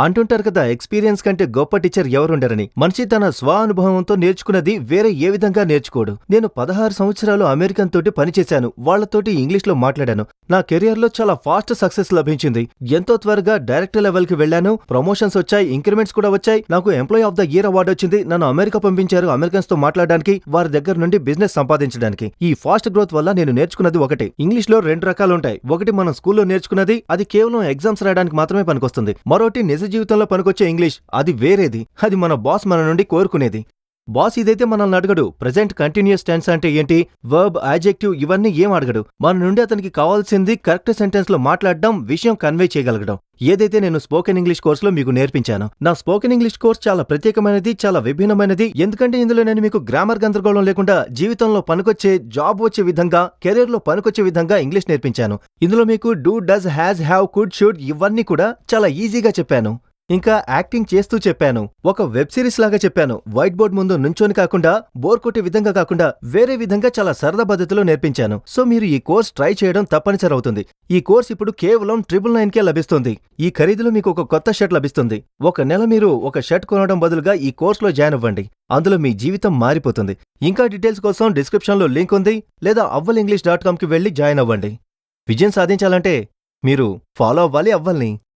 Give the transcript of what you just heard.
అంటుంటారు కదా, ఎక్స్పీరియన్స్ కంటే గొప్ప టీచర్ ఎవరుండరని. మనిషి తన స్వ అనుభవంతో నేర్చుకున్నది వేరే ఏ విధంగా నేర్చుకోడు. నేను 16 సంవత్సరాలు అమెరికన్ తోటి పనిచేశాను. వాళ్లతోటి ఇంగ్లీష్లో మాట్లాడాను. నా కెరియర్ లో చాలా ఫాస్ట్ సక్సెస్ లభించింది. ఎంతో త్వరగా డైరెక్టర్ లెవెల్ కి వెళ్లాను. ప్రమోషన్స్ వచ్చాయి, ఇంక్రిమెంట్స్ కూడా వచ్చాయి. నాకు employee of the year award వచ్చింది. నన్ను అమెరికా పంపించారు అమెరికన్స్ తో మాట్లాడడానికి, వారి దగ్గర నుండి బిజినెస్ సంపాదించడానికి. ఈ ఫాస్ట్ గ్రోత్ వల్ల నేను నేర్చుకున్నది ఒకటి. ఇంగ్లీష్ లో 2 రకాలుంటాయి. ఒకటి మనం స్కూల్లో నేర్చుకున్నది, అది కేవలం ఎగ్జామ్స్ రాయడానికి మాత్రమే పనికొస్తుంది. మరోటి నిజ జీవితంలో పనికొచ్చే ఇంగ్లీష్, అది వేరేది. అది మన బాస్ మన నుండి కోరుకునేది. బాస్ ఇదైతే మనల్ని అడగడు. ప్రెజెంట్ కంటిన్యూస్ టెన్స్ అంటే ఏంటి, వర్బ్, యాడ్జెక్టివ్ ఇవన్నీ ఏం అడగడు. మన నుండి అతనికి కావాల్సింది కరెక్ట్ సెంటెన్స్ లో మాట్లాడడం, విషయం కన్వే చేయగలగడం. ఏదైతే నేను స్పోకెన్ ఇంగ్లీష్ కోర్సులో మీకు నేర్పించాను. నా స్పోకెన్ ఇంగ్లీష్ కోర్స్ చాలా ప్రత్యేకమైనది, చాలా విభిన్నమైనది. ఎందుకంటే ఇందులో నేను మీకు గ్రామర్ గందరగోళం లేకుండా జీవితంలో పనికొచ్చే, జాబ్ వచ్చే విధంగా, కెరీర్ లో పనికొచ్చే విధంగా ఇంగ్లీష్ నేర్పించాను. ఇందులో మీకు do, does, has, have, could, should ఇవన్నీ కూడా చాలా ఈజీగా చెప్పాను. ఇంకా యాక్టింగ్ చేస్తూ చెప్పాను. ఒక వెబ్ సిరీస్ లాగా చెప్పాను. వైట్ బోర్డ్ ముందు నుంచోని కాకుండా, బోర్ కొట్టే విధంగా కాకుండా, వేరే విధంగా చాలా సరదా పద్ధతిలో నేర్పించాను. సో మీరు ఈ కోర్స్ ట్రై చేయడం తప్పనిసరి అవుతుంది. ఈ కోర్స్ ఇప్పుడు కేవలం 999కే లభిస్తుంది. ఈ ఖరీదులో మీకు ఒక కొత్త షర్ట్ లభిస్తుంది. ఒక నెల మీరు ఒక షర్ట్ కొనడం బదులుగా ఈ కోర్సులో జాయిన్ అవ్వండి. అందులో మీ జీవితం మారిపోతుంది. ఇంకా డీటెయిల్స్ కోసం డిస్క్రిప్షన్లో లింక్ ఉంది, లేదా avvalenglish.com కి వెళ్లి జాయిన్ అవ్వండి. విజయం సాధించాలంటే మీరు ఫాలో అవ్వాలి అవ్వల్ని.